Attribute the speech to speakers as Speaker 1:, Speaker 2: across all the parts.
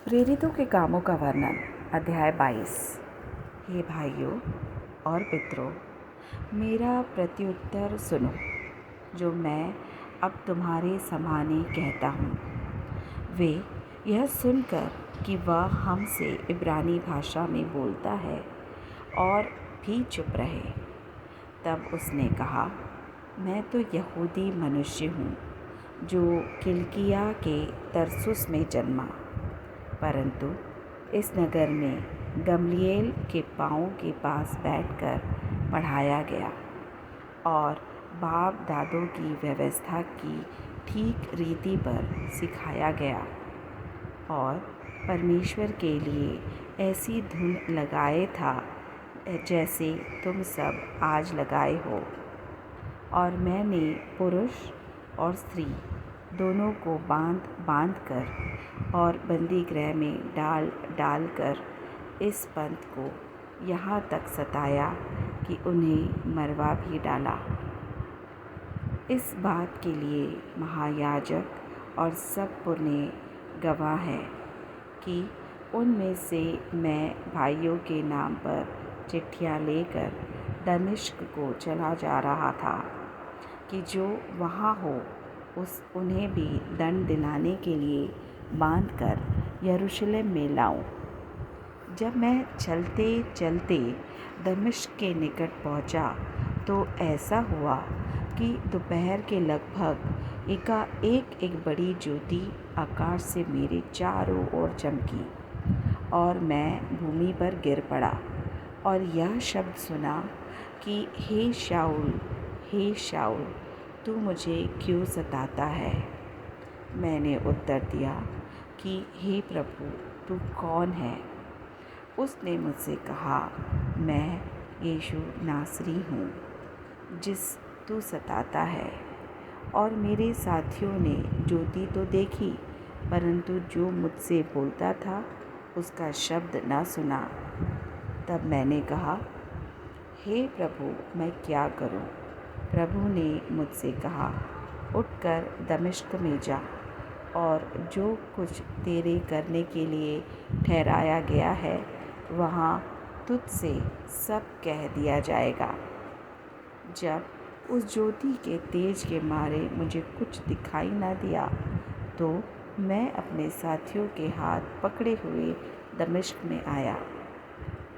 Speaker 1: प्रेरितों के कामों का वर्णन। अध्याय 22। हे भाइयों और पितरों, मेरा प्रत्युत्तर सुनो, जो मैं अब तुम्हारे समाने कहता हूँ। वे यह सुनकर कि वह हमसे इब्रानी भाषा में बोलता है और भी चुप रहे। तब उसने कहा, मैं तो यहूदी मनुष्य हूँ, जो किलिकिया के तरसुस में जन्मा, परंतु इस नगर में गमलीएल के पाँव के पास बैठकर पढ़ाया गया और बाप दादों की व्यवस्था की ठीक रीति पर सिखाया गया और परमेश्वर के लिए ऐसी धुन लगाए था जैसे तुम सब आज लगाए हो। और मैंने पुरुष और स्त्री दोनों को बांध कर और बंदी गृह में डाल कर इस पंथ को यहाँ तक सताया कि उन्हें मरवा भी डाला। इस बात के लिए महायाजक और सब पुरने गवाह हैं कि उनमें से मैं भाइयों के नाम पर चिट्ठियाँ लेकर दमिश्क को चला जा रहा था कि जो वहाँ हो उन्हें भी दंड दिलाने के लिए बांधकर यरूशलेम में लाऊं। जब मैं चलते चलते दमिश्क के निकट पहुँचा तो ऐसा हुआ कि दोपहर के लगभग एकाएक एक बड़ी ज्योति आकाश से मेरे चारों ओर चमकी और मैं भूमि पर गिर पड़ा और यह शब्द सुना कि हे शाऊल, तू मुझे क्यों सताता है? मैंने उत्तर दिया कि हे प्रभु, तू कौन है? उसने मुझसे कहा, मैं यीशु नासरी हूँ, जिस तू सताता है। और मेरे साथियों ने ज्योति तो देखी, परंतु जो मुझसे बोलता था उसका शब्द न सुना। तब मैंने कहा, हे प्रभु, मैं क्या करूं? प्रभु ने मुझसे कहा, उठकर दमिश्क में जा और जो कुछ तेरे करने के लिए ठहराया गया है वहाँ तुझसे सब कह दिया जाएगा। जब उस ज्योति के तेज के मारे मुझे कुछ दिखाई न दिया तो मैं अपने साथियों के हाथ पकड़े हुए दमिश्क में आया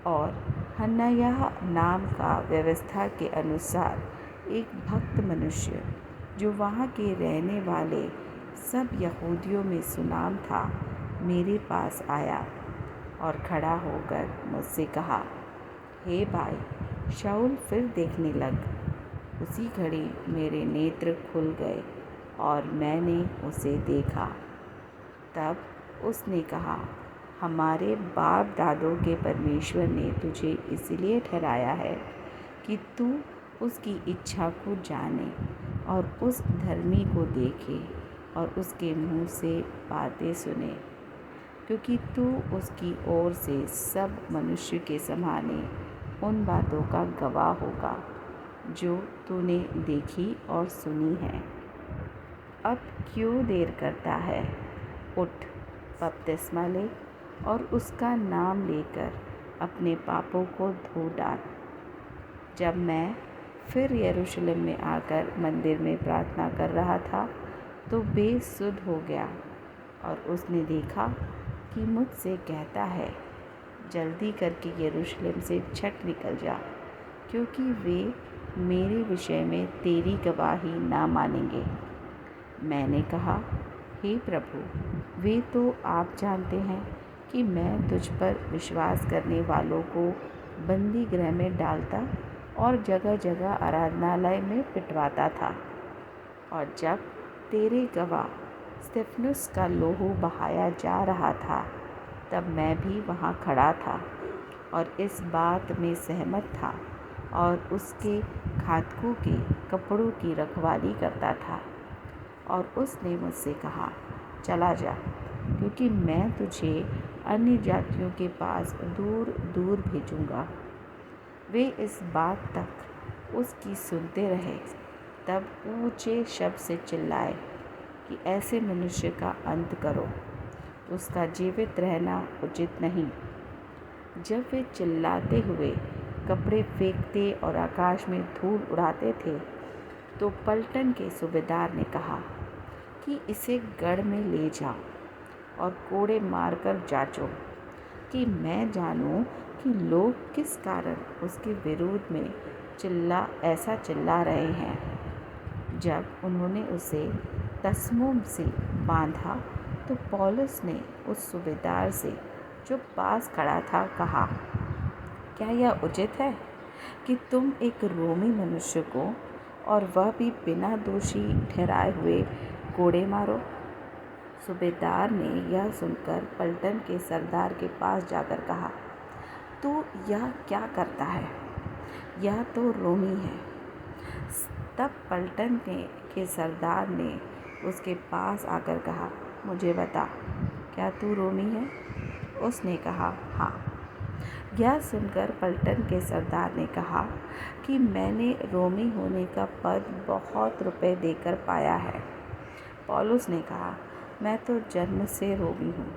Speaker 1: और हन्नायाह नाम का व्यवस्था के अनुसार एक भक्त मनुष्य, जो वहाँ के रहने वाले सब यहूदियों में सुनाम था, मेरे पास आया और खड़ा होकर मुझसे कहा, हे भाई शाऊल, फिर देखने लग। उसी घड़ी मेरे नेत्र खुल गए और मैंने उसे देखा। तब उसने कहा, हमारे बाप दादों के परमेश्वर ने तुझे इसलिए ठहराया है कि तू उसकी इच्छा को जाने और उस धर्मी को देखे और उसके मुँह से बातें सुने, क्योंकि तू उसकी ओर से सब मनुष्य के समाने उन बातों का गवाह होगा जो तूने देखी और सुनी है। अब क्यों देर करता है? उठ, बपतिस्मा ले और उसका नाम लेकर अपने पापों को धो डाल। जब मैं फिर यरूशलेम में आकर मंदिर में प्रार्थना कर रहा था तो बेसुध हो गया और उसने देखा कि मुझसे कहता है, जल्दी करके यरूशलेम से झट निकल जा, क्योंकि वे मेरे विषय में तेरी गवाही ना मानेंगे। मैंने कहा, हे प्रभु, वे तो आप जानते हैं कि मैं तुझ पर विश्वास करने वालों को बंदी गृह में डालता और जगह जगह आराधनालय में पिटवाता था। और जब तेरे गवाह स्तिफनुस का लोहू बहाया जा रहा था तब मैं भी वहाँ खड़ा था और इस बात में सहमत था और उसके घातकों के कपड़ों की रखवाली करता था। और उसने मुझसे कहा, चला जा, क्योंकि मैं तुझे अन्य जातियों के पास दूर दूर भेजूँगा। वे इस बात तक उसकी सुनते रहे, तब ऊँचे शब्द से चिल्लाए कि ऐसे मनुष्य का अंत करो। उसका जीवित रहना उचित नहीं। जब वे चिल्लाते हुए कपड़े फेंकते और आकाश में धूल उड़ाते थे, तो पलटन के सूबेदार ने कहा कि इसे गढ़ में ले जाओ और कोड़े मारकर जांचो कि मैं जानूं कि लोग किस कारण उसके विरोध में ऐसा चिल्ला रहे हैं। जब उन्होंने उसे तस्मों से बांधा, तो पौलुस ने उस सूबेदार से जो पास खड़ा था कहा, क्या यह उचित है कि तुम एक रोमी मनुष्य को, और वह भी बिना दोषी ठहराए हुए, कोड़े मारो? सूबेदार ने यह सुनकर पलटन के सरदार के पास जाकर कहा, तू यह क्या करता है? यह तो रोमी है। तब पलटन के सरदार ने उसके पास आकर कहा, मुझे बता, क्या तू रोमी है? उसने कहा, हाँ। यह सुनकर पलटन के सरदार ने कहा कि मैंने रोमी होने का पद बहुत रुपए देकर पाया है। पौलुस ने कहा, मैं तो जन्म से रोमी हूँ।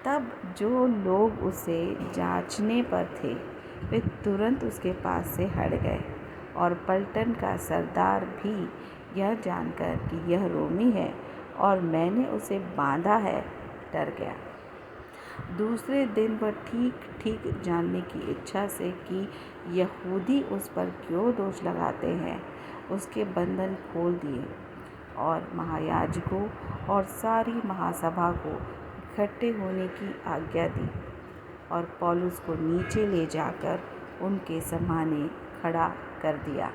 Speaker 1: तब जो लोग उसे जांचने पर थे, वे तुरंत उसके पास से हट गए, और पलटन का सरदार भी यह जानकर कि यह रोमी है और मैंने उसे बांधा है, डर गया। दूसरे दिन वह ठीक ठीक जानने की इच्छा से कि यहूदी उस पर क्यों दोष लगाते हैं, उसके बंधन खोल दिए और महायाजकों और सारी महासभा को इकट्ठे होने की आज्ञा दी, और पौलुस को नीचे ले जाकर उनके सामने खड़ा कर दिया।